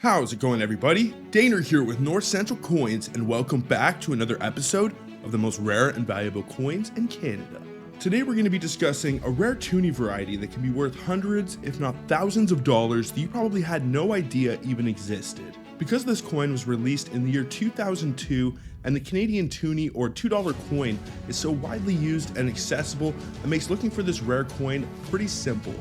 How's it going, everybody? Daner here with North Central Coins, and welcome back to another episode of the most rare and valuable coins in Canada. Today we're going to be discussing a rare Toonie variety that can be worth hundreds, if not thousands of dollars that you probably had no idea even existed. Because this coin was released in the year 2002, and the Canadian Toonie or $2 coin is so widely used and accessible, it makes looking for this rare coin pretty simple.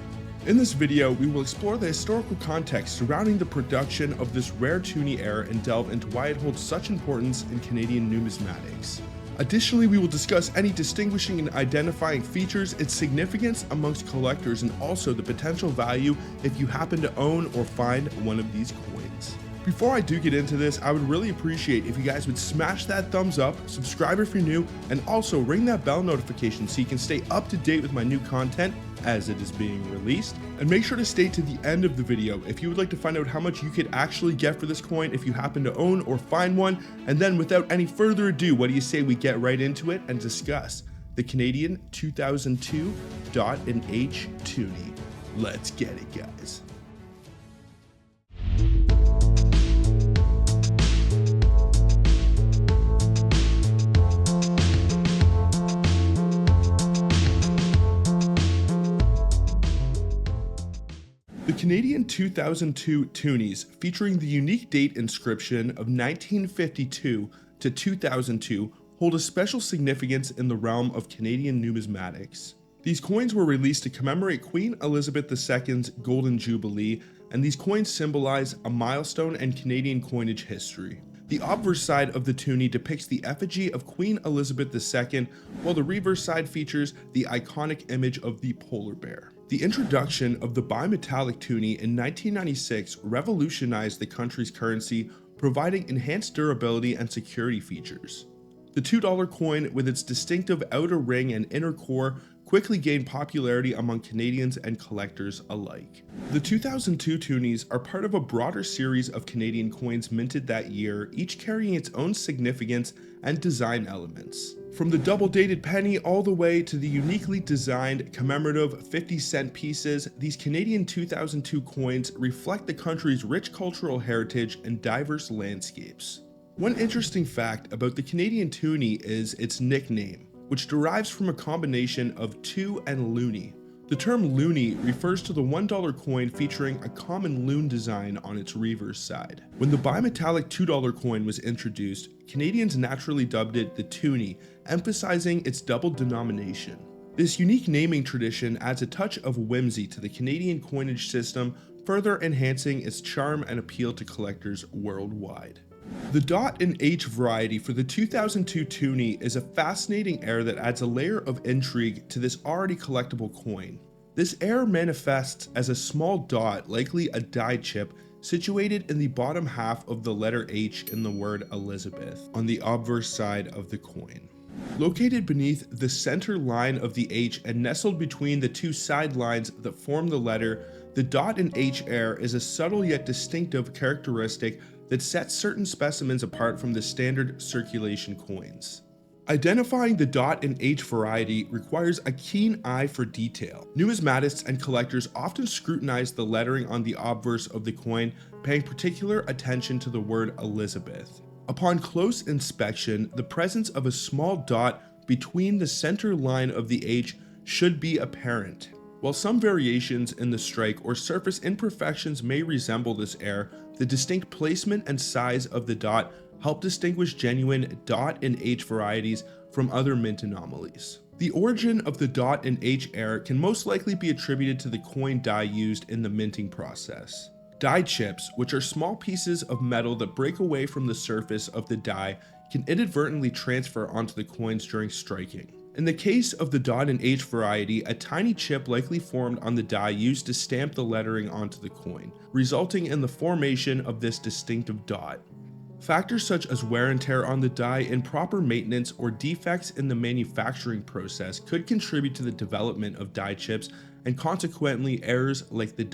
In this video, we will explore the historical context surrounding the production of this rare Toonie heir and delve into why it holds such importance in Canadian numismatics. Additionally, we will discuss any distinguishing and identifying features, its significance amongst collectors, and also the potential value if you happen to own or find one of these coins. Before I do get into this, I would really appreciate if you guys would smash that thumbs up, subscribe if you're new, and also ring that bell notification so you can stay up to date with my new content as it is being released. And make sure to stay to the end of the video if you would like to find out how much you could actually get for this coin if you happen to own or find one. And then without any further ado, what do you say we get right into it and discuss the Canadian 2002 .H Toonie. Let's get it, guys. The Canadian 2002 Toonies, featuring the unique date inscription of 1952 to 2002, hold a special significance in the realm of Canadian numismatics. These coins were released to commemorate Queen Elizabeth II's Golden Jubilee, and these coins symbolize a milestone in Canadian coinage history. The obverse side of the Toonie depicts the effigy of Queen Elizabeth II, while the reverse side features the iconic image of the polar bear. The introduction of the bimetallic Toonie in 1996 revolutionized the country's currency, providing enhanced durability and security features. The $2 coin, with its distinctive outer ring and inner core, quickly gained popularity among Canadians and collectors alike. The 2002 Toonies are part of a broader series of Canadian coins minted that year, each carrying its own significance and design elements. From the double-dated penny all the way to the uniquely designed commemorative 50-cent pieces, these Canadian 2002 coins reflect the country's rich cultural heritage and diverse landscapes. One interesting fact about the Canadian Toonie is its nickname, which derives from a combination of two and loony. The term loony refers to the $1 coin featuring a common loon design on its reverse side. When the bimetallic $2 coin was introduced, Canadians naturally dubbed it the Toonie, emphasizing its double denomination. This unique naming tradition adds a touch of whimsy to the Canadian coinage system, further enhancing its charm and appeal to collectors worldwide. The .H variety for the 2002 Toonie is a fascinating heir that adds a layer of intrigue to this already collectible coin. This heir manifests as a small dot, likely a die chip, situated in the bottom half of the letter H in the word Elizabeth, on the obverse side of the coin. Located beneath the center line of the H and nestled between the two side lines that form the letter, the .H heir is a subtle yet distinctive characteristic that sets certain specimens apart from the standard circulation coins. Identifying the .H variety requires a keen eye for detail. Numismatists and collectors often scrutinize the lettering on the obverse of the coin, paying particular attention to the word Elizabeth. Upon close inspection, the presence of a small dot between the center line of the H should be apparent. While some variations in the strike or surface imperfections may resemble this heir, the distinct placement and size of the dot help distinguish genuine .H varieties from other mint anomalies. The origin of the .H heir can most likely be attributed to the coin die used in the minting process. Die chips, which are small pieces of metal that break away from the surface of the die, can inadvertently transfer onto the coins during striking. In the case of the .H variety, a tiny chip likely formed on the die used to stamp the lettering onto the coin, resulting in the formation of this distinctive dot. Factors such as wear and tear on the die, improper maintenance, or defects in the manufacturing process could contribute to the development of die chips and consequently errors like the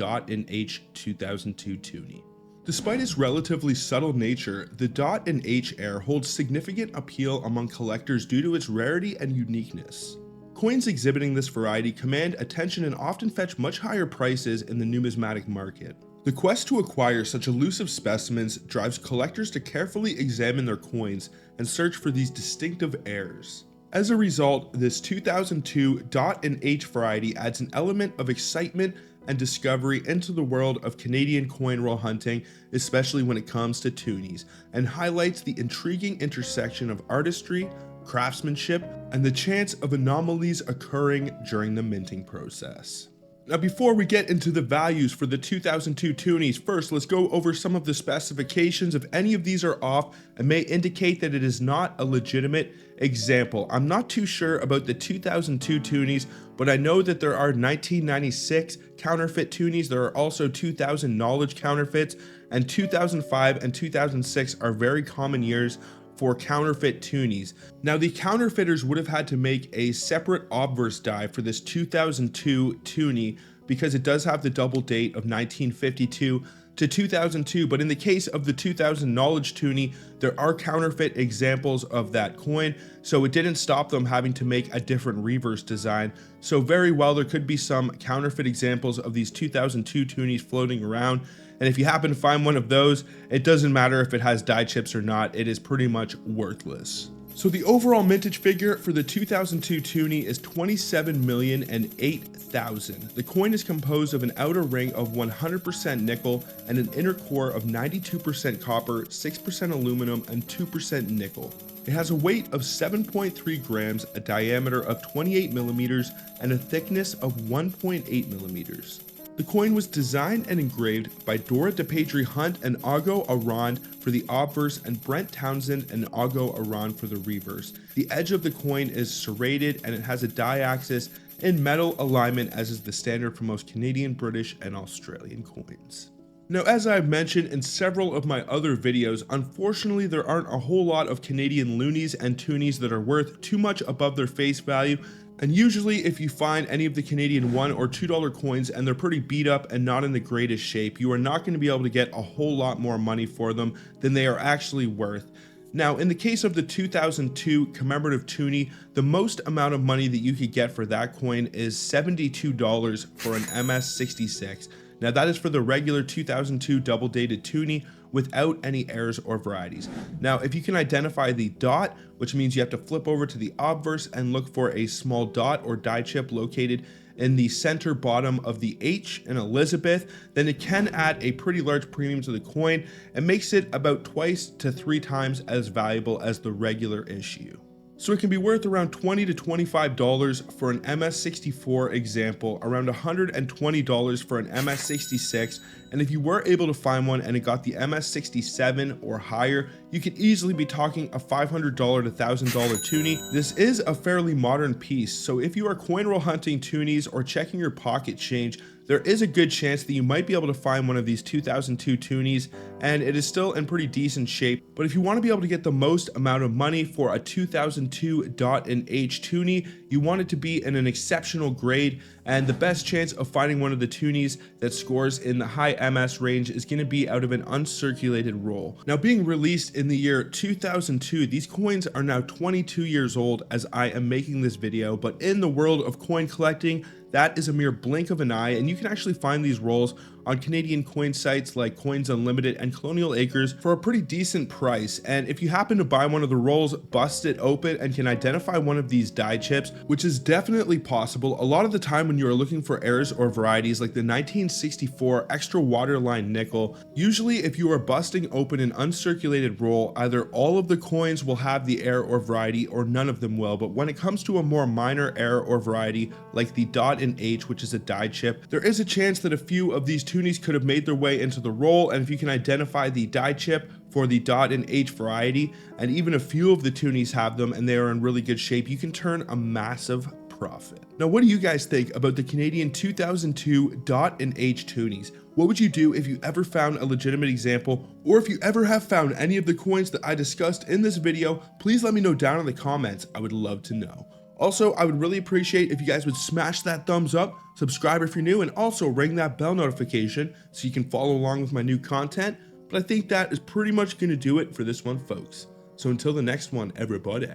.H 2002 Toonie. Despite its relatively subtle nature, the .H heir holds significant appeal among collectors due to its rarity and uniqueness. Coins exhibiting this variety command attention and often fetch much higher prices in the numismatic market. The quest to acquire such elusive specimens drives collectors to carefully examine their coins and search for these distinctive heirs. As a result, this 2002 dot and H variety adds an element of excitement and discovery into the world of Canadian coin roll hunting, especially when it comes to toonies, and highlights the intriguing intersection of artistry, craftsmanship, and the chance of anomalies occurring during the minting process. Now, before we get into the values for the 2002 Toonies, first let's go over some of the specifications. If any of these are off, it may indicate that it is not a legitimate example. I'm not too sure about the 2002 Toonies, but I know that there are 1996 counterfeit Toonies. There are also 2000 knowledge counterfeits, and 2005 and 2006 are very common years for counterfeit Toonies. Now, the counterfeiters would have had to make a separate obverse die for this 2002 Toonie because it does have the double date of 1952 to 2002, but in the case of the 2000 knowledge Toonie, there are counterfeit examples of that coin, so it didn't stop them having to make a different reverse design. So very well, there could be some counterfeit examples of these 2002 Toonies floating around. And if you happen to find one of those, it doesn't matter if it has die chips or not, it is pretty much worthless. So the overall mintage figure for the 2002 Toonie is 27,008,000. The coin is composed of an outer ring of 100% nickel and an inner core of 92% copper, 6% aluminum, and 2% nickel. It has a weight of 7.3 grams, a diameter of 28 millimeters, and a thickness of 1.8 millimeters. The coin was designed and engraved by Dora DePatry Hunt and Ago Arand for the obverse and Brent Townsend and Ago Arand for the reverse. The edge of the coin is serrated and it has a die axis in metal alignment, as is the standard for most Canadian, British, and Australian coins. Now, as I've mentioned in several of my other videos, unfortunately there aren't a whole lot of Canadian loonies and toonies that are worth too much above their face value. And usually if you find any of the Canadian $1 or $2 coins and they're pretty beat up and not in the greatest shape, you are not going to be able to get a whole lot more money for them than they are actually worth. Now, in the case of the 2002 commemorative Toonie, the most amount of money that you could get for that coin is $72 for an MS66. Now, that is for the regular 2002 double dated Toonie without any heirs or varieties. Now, if you can identify the dot, which means you have to flip over to the obverse and look for a small dot or die chip located in the center bottom of the H in Elizabeth, then it can add a pretty large premium to the coin and makes it about twice to 3 times as valuable as the regular issue. So it can be worth around $20 to $25 for an MS64 example, around $120 for an MS66, and if you were able to find one and it got the MS67 or higher, you could easily be talking a $500 to $1,000 Toonie. This is a fairly modern piece, so if you are coin roll hunting Toonies or checking your pocket change, there is a good chance that you might be able to find one of these 2002 Toonies, and it is still in pretty decent shape. But if you want to be able to get the most amount of money for a 2002 dot and H Toonie, you want it to be in an exceptional grade, and the best chance of finding one of the Toonies that scores in the high MS range is going to be out of an uncirculated roll. Now, being released in the year 2002, these coins are now 22 years old as I am making this video, but in the world of coin collecting, that is a mere blink of an eye, and you can actually find these rolls on Canadian coin sites like Coins Unlimited and Colonial Acres for a pretty decent price. And if you happen to buy one of the rolls, bust it open, and can identify one of these die chips, which is definitely possible, a lot of the time when you are looking for heirs or varieties like the 1964 extra waterline nickel, usually if you are busting open an uncirculated roll, either all of the coins will have the heir or variety or none of them will. But when it comes to a more minor heir or variety like the dot and H, which is a die chip, there is a chance that a few of these Toonies could have made their way into the roll, and if you can identify the die chip for the dot and H variety, and even a few of the Toonies have them and they are in really good shape, you can turn a massive profit. Now, what do you guys think about the Canadian 2002 dot and H Toonies? What would you do if you ever found a legitimate example, or if you ever have found any of the coins that I discussed in this video? Please let me know down in the comments. I would love to know. Also, I would really appreciate if you guys would smash that thumbs up, subscribe if you're new, and also ring that bell notification so you can follow along with my new content. But I think that is pretty much going to do it for this one, folks. So until the next one, everybody,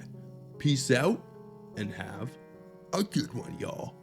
peace out and have a good one, y'all.